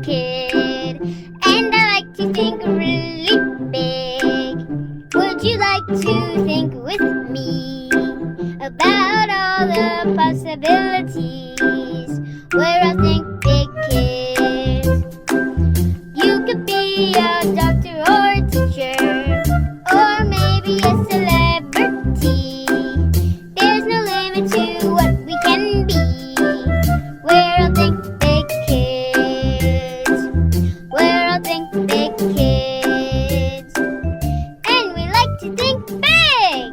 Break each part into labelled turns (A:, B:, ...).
A: kid, and I like to think really big. Would you like to think with me about all the possibilities? We're all Think Big Kids. You could be a doctor or a teacher, or maybe a celebrity. There's no limit to what we can be. We're all Think Big Kids. We're all Think Big Kids. And we like to think big!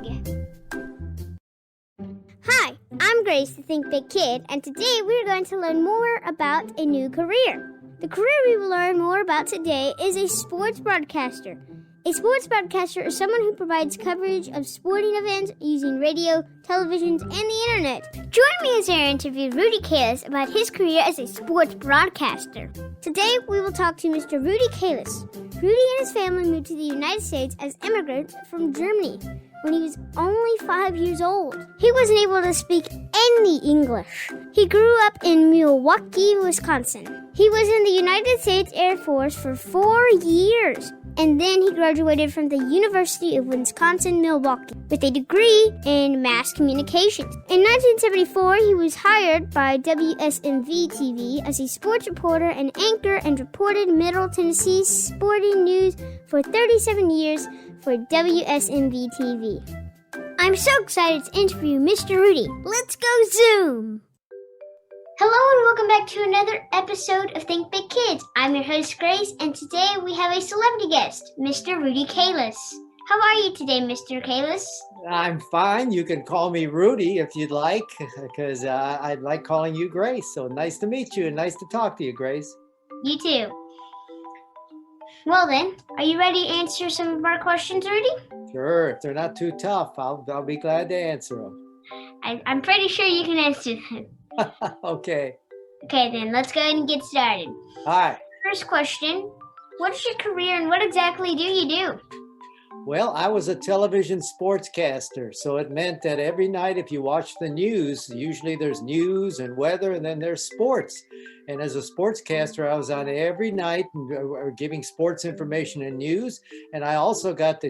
A: Hi, I'm Grace, the Think Big Kid, and today we're going to learn more about a new career. The career we will learn more about today is a sports broadcaster. A sports broadcaster is someone who provides coverage of sporting events using radio, television, and the internet. Join me as I interview Rudy Kalis about his career as a sports broadcaster. Today, we will talk to Mr. Rudy Kalis. Rudy and his family moved to the United States as immigrants from Germany when he was only 5 years old. He wasn't able to speak any English. He grew up in Milwaukee, Wisconsin. He was in the United States Air Force for 4 years, and then he graduated from the University of Wisconsin-Milwaukee with a degree in mass communications. In 1974, he was hired by WSMV-TV as a sports reporter and anchor and reported Middle Tennessee's sporting news for 37 years for WSMV-TV. I'm so excited to interview Mr. Rudy. Let's go Zoom! Hello and welcome back to another episode of Think Big Kids. I'm your host Grace, and today we have a celebrity guest, Mr. Rudy Kalis. How are you today, Mr. Kalis?
B: I'm fine. You can call me Rudy if you'd like, because I like calling you Grace. So nice to meet you and nice to talk to you, Grace.
A: You too. Well then, are you ready to answer some of our questions, Rudy?
B: Sure. If they're not too tough, I'll be glad to answer them.
A: I'm pretty sure you can answer them.
B: Okay.
A: Okay then, let's go ahead and get started.
B: Hi.
A: First question, what's your career and what exactly do you do?
B: Well, I was a television sportscaster, so it meant that every night if you watch the news, usually there's news and weather and then there's sports. And as a sportscaster, I was on every night giving sports information and news. And I also got the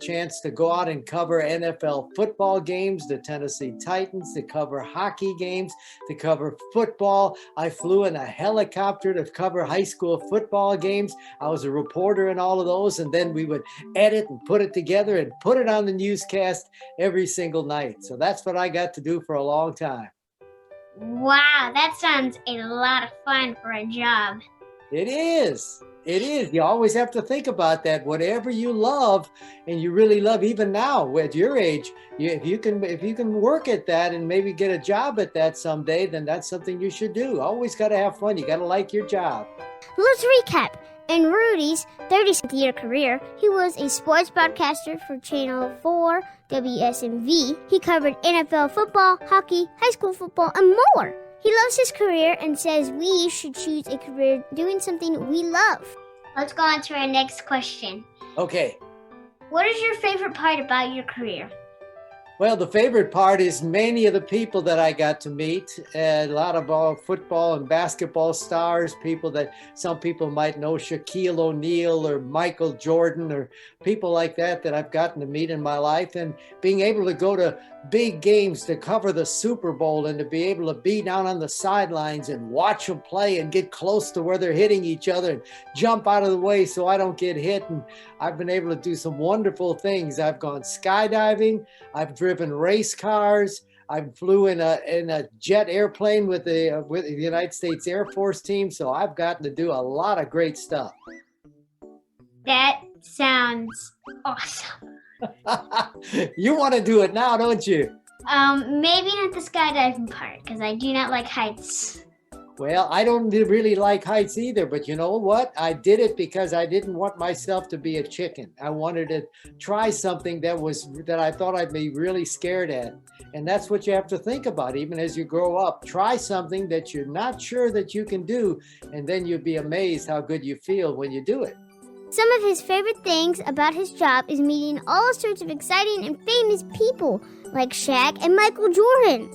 B: chance to go out and cover NFL football games, the Tennessee Titans, to cover hockey games, to cover football. I flew in a helicopter to cover high school football games. I was a reporter in all of those. And then we would edit and put it together and put it on the newscast every single night. So that's what I got to do for a long time.
A: Wow, that sounds a lot of fun for a job.
B: It is. It is. You always have to think about that. Whatever you love and you really love, even now at your age, if you can work at that and maybe get a job at that someday, then that's something you should do. Always got to have fun. You got to like your job.
A: Let's recap. In Rudy's 36th-year career, he was a sports broadcaster for Channel 4 WSMV. He covered NFL football, hockey, high school football, and more. He loves his career and says we should choose a career doing something we love. Let's go on to our next question.
B: Okay.
A: What is your favorite part about your career?
B: Well, the favorite part is many of the people that I got to meet, a lot of football and basketball stars, people that some people might know, Shaquille O'Neal or Michael Jordan or people like that I've gotten to meet in my life, and being able to go to big games to cover the Super Bowl and to be able to be down on the sidelines and watch them play and get close to where they're hitting each other and jump out of the way so I don't get hit. And I've been able to do some wonderful things. I've gone skydiving. I've driven race cars. I flew in a jet airplane with the United States Air Force team. So I've gotten to do a lot of great stuff.
A: That sounds awesome.
B: You want to do it now, don't you?
A: Maybe not the skydiving part, because I do not like heights.
B: Well, I don't really like heights either, but you know what? I did it because I didn't want myself to be a chicken. I wanted to try something that I thought I'd be really scared at. And that's what you have to think about, even as you grow up. Try something that you're not sure that you can do, and then you'll be amazed how good you feel when you do it.
A: Some of his favorite things about his job is meeting all sorts of exciting and famous people like Shaq and Michael Jordan.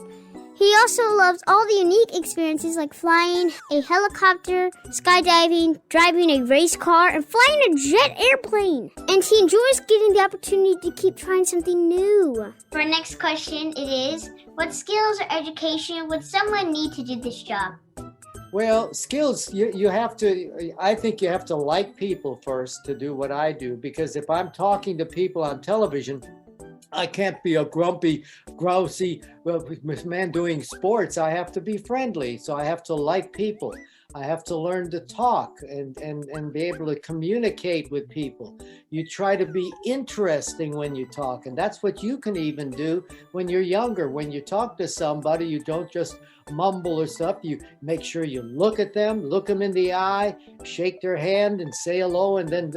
A: He also loves all the unique experiences like flying a helicopter, skydiving, driving a race car, and flying a jet airplane. And he enjoys getting the opportunity to keep trying something new. For our next question, it is, what skills or education would someone need to do this job?
B: Well, skills, I think you have to like people first to do what I do, because if I'm talking to people on television, I can't be a grumpy, grousy man doing sports. I have to be friendly. So I have to like people. I have to learn to talk and be able to communicate with people. You try to be interesting when you talk. And that's what you can even do when you're younger. When you talk to somebody, you don't just mumble or stuff. You make sure you look at them, look them in the eye, shake their hand and say hello, and then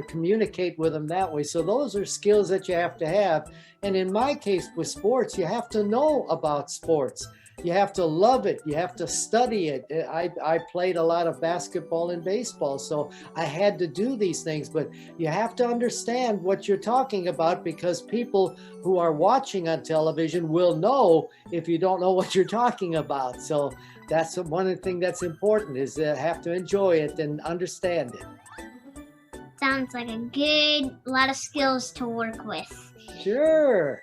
B: communicate with them that way. So those are skills that you have to have. And in my case with sports, you have to know about sports. You have to love it. You have to study it. I played a lot of basketball and baseball, so I had to do these things. But you have to understand what you're talking about, because people who are watching on television will know if you don't know what you're talking about. So that's one of the things that's important, is have to enjoy it and understand it.
A: Sounds like a lot of skills to work with.
B: Sure.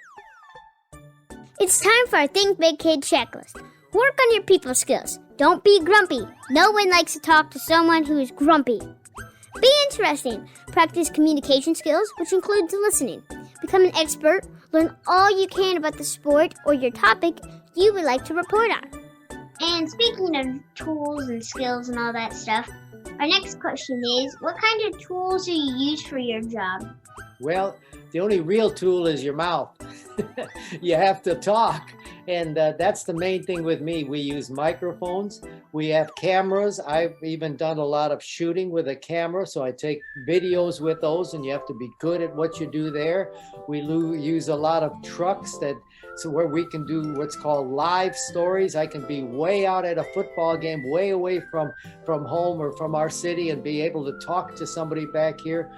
A: It's time for our ThinkBIGkid checklist. Work on your people skills. Don't be grumpy. No one likes to talk to someone who is grumpy. Be interesting. Practice communication skills, which includes listening. Become an expert. Learn all you can about the sport or your topic you would like to report on. And speaking of tools and skills and all that stuff, our next question is, what kind of tools do you use for your job?
B: Well, the only real tool is your mouth. You have to talk. And that's the main thing with me. We use microphones. We have cameras. I've even done a lot of shooting with a camera. So I take videos with those, and you have to be good at what you do there. We use a lot of trucks where we can do what's called live stories. I can be way out at a football game, way away from home or from our city, and be able to talk to somebody back here.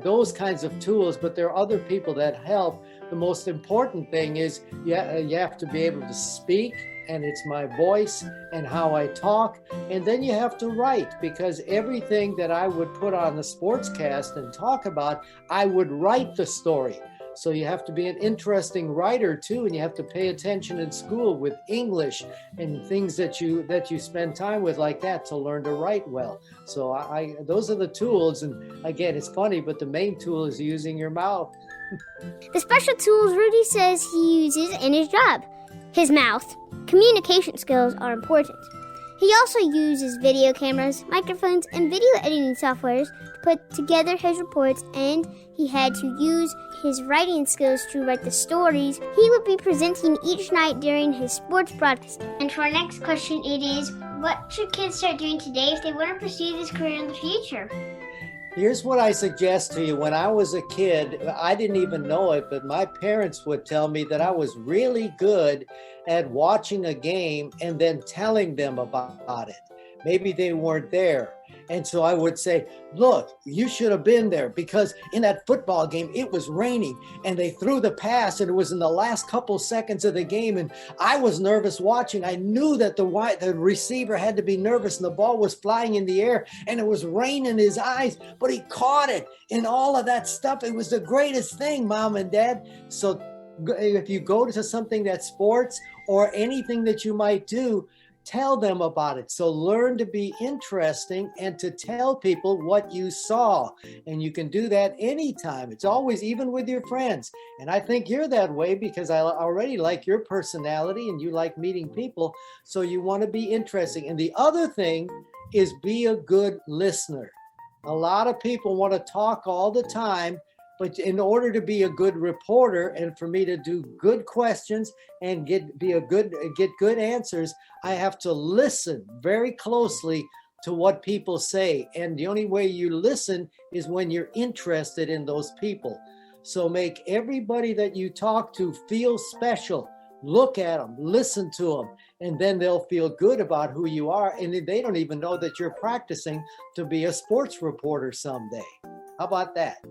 B: Those kinds of tools, but there are other people that help. The most important thing is you have to be able to speak, and it's my voice and how I talk. And then you have to write, because everything that I would put on the sportscast and talk about, I would write the story. So you have to be an interesting writer too, and you have to pay attention in school with English and things that you spend time with like that to learn to write well. So those are the tools. And again, it's funny, but the main tool is using your mouth.
A: The special tools Rudy says he uses in his job. His mouth. Communication skills are important. He also uses video cameras, microphones, and video editing softwares to put together his reports, and he had to use his writing skills to write the stories he would be presenting each night during his sports broadcast. And for our next question, it is, what should kids start doing today if they want to pursue this career in the future?
B: Here's what I suggest to you. When I was a kid, I didn't even know it, but my parents would tell me that I was really good at watching a game and then telling them about it. Maybe they weren't there. And so I would say, look, you should have been there, because in that football game, it was raining and they threw the pass and it was in the last couple seconds of the game. And I was nervous watching. I knew that the receiver had to be nervous, and the ball was flying in the air and it was rain in his eyes, but he caught it and all of that stuff. It was the greatest thing, Mom and Dad. So if you go to something that's sports or anything that you might do, tell them about it. So learn to be interesting and to tell people what you saw. And you can do that anytime. It's always, even with your friends. And I think you're that way, because I already like your personality and you like meeting people. So you want to be interesting. And the other thing is, be a good listener. A lot of people want to talk all the time, but in order to be a good reporter and for me to do good questions and get good answers, I have to listen very closely to what people say. And the only way you listen is when you're interested in those people. So make everybody that you talk to feel special. Look at them, listen to them, and then they'll feel good about who you are. And they don't even know that you're practicing to be a sports reporter someday. How about that?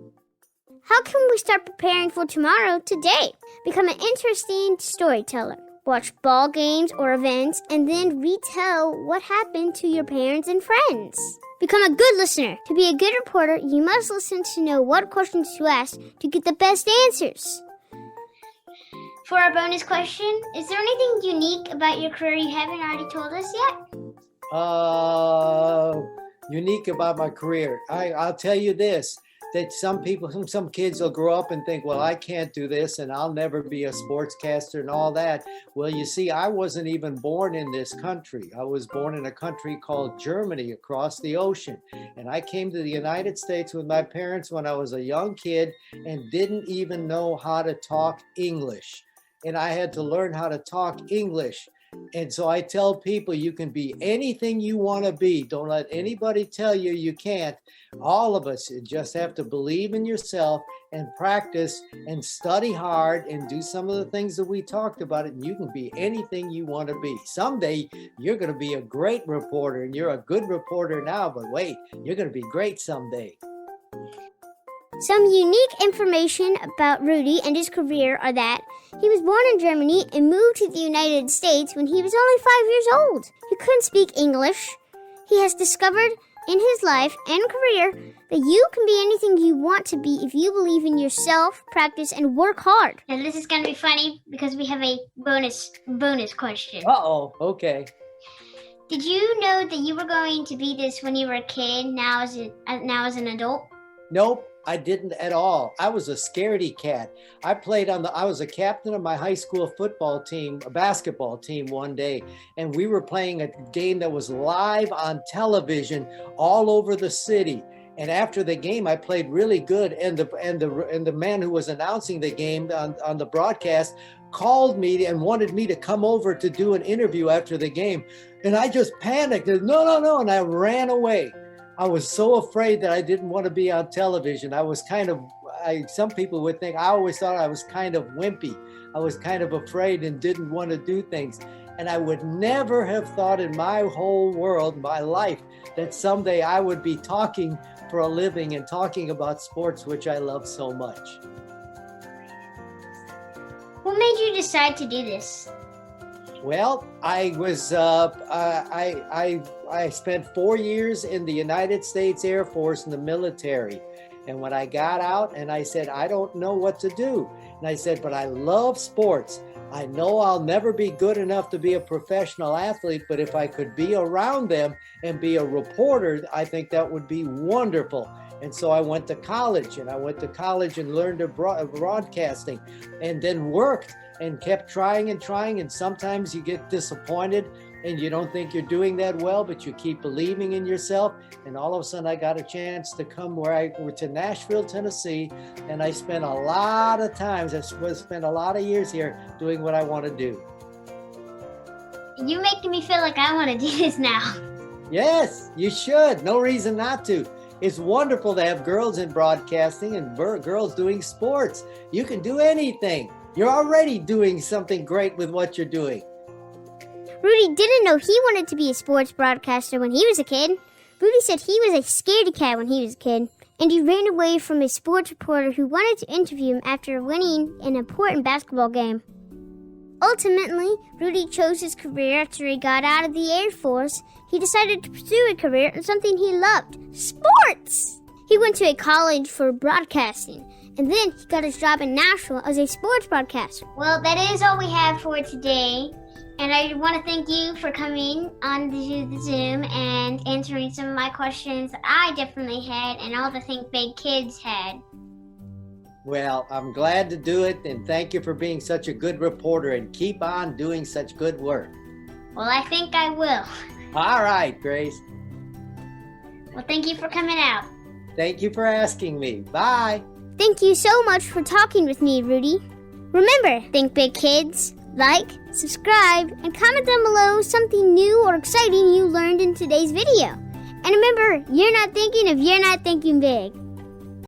A: How can we start preparing for tomorrow today? Become an interesting storyteller. watch ball games or events, and then retell what happened to your parents and friends. Become a good listener. To be a good reporter, you must listen to know what questions to ask to get the best answers. For our bonus question, is there anything unique about your career you haven't already told us yet?
B: Unique about my career. I'll tell you this, that some kids will grow up and think, well, I can't do this and I'll never be a sportscaster and all that. Well, you see, I wasn't even born in this country. I was born in a country called Germany across the ocean. And I came to the United States with my parents when I was a young kid and didn't even know how to talk English. And I had to learn how to talk English. And so I tell people, you can be anything you want to be. Don't let anybody tell you you can't. All of us just have to believe in yourself and practice and study hard and do some of the things that we talked about, and you can be anything you want to be. Someday you're going to be a great reporter, and you're a good reporter now, but wait, you're going to be great someday.
A: Some unique information about Rudy and his career are that he was born in Germany and moved to the United States when he was only 5 years old. He couldn't speak English. He has discovered in his life and career that you can be anything you want to be if you believe in yourself, practice, and work hard. Now this is going to be funny because we have a bonus question.
B: Uh-oh, okay.
A: Did you know that you were going to be this when you were a kid, now as an adult?
B: Nope. I didn't at all. I was a scaredy cat. I was a captain of my high school football team, a basketball team one day, and we were playing a game that was live on television all over the city. And after the game, I played really good, and the man who was announcing the game on the broadcast called me and wanted me to come over to do an interview after the game. And I just panicked. No, and I ran away. I was so afraid that I didn't want to be on television. Some people would think, I always thought I was kind of wimpy. I was kind of afraid and didn't want to do things. And I would never have thought in my whole world, my life, that someday I would be talking for a living and talking about sports, which I love so much.
A: What made you decide to do this?
B: Well, I spent 4 years in the United States Air Force in the military. And when I got out and I said, I don't know what to do. And I said, but I love sports. I know I'll never be good enough to be a professional athlete, but if I could be around them and be a reporter, I think that would be wonderful. And so I went to college and learned broadcasting and then worked and kept trying. And sometimes you get disappointed and you don't think you're doing that well, but you keep believing in yourself. And all of a sudden I got a chance to come to Nashville, Tennessee. And I spent a lot of years here doing what I want to do.
A: You're making me feel like I want to do this now.
B: Yes, you should. No reason not to. It's wonderful to have girls in broadcasting and girls doing sports. You can do anything. You're already doing something great with what you're doing.
A: Rudy didn't know he wanted to be a sports broadcaster when he was a kid. Rudy said he was a scaredy cat when he was a kid, and he ran away from a sports reporter who wanted to interview him after winning an important basketball game. Ultimately, Rudy chose his career after he got out of the Air Force. He decided to pursue a career in something he loved, sports! He went to a college for broadcasting, and then he got his job in Nashville as a sports broadcaster. Well, that is all we have for today. And I want to thank you for coming on the Zoom and answering some of my questions that I definitely had and all the Think Big kids had.
B: Well, I'm glad to do it, and thank you for being such a good reporter, and keep on doing such good work.
A: Well, I think I will.
B: All right, Grace.
A: Well, thank you for coming out.
B: Thank you for asking me. Bye.
A: Thank you so much for talking with me, Rudy. Remember, Think Big kids. Like, subscribe, and comment down below something new or exciting you learned in today's video. And remember, you're not thinking if you're not thinking big.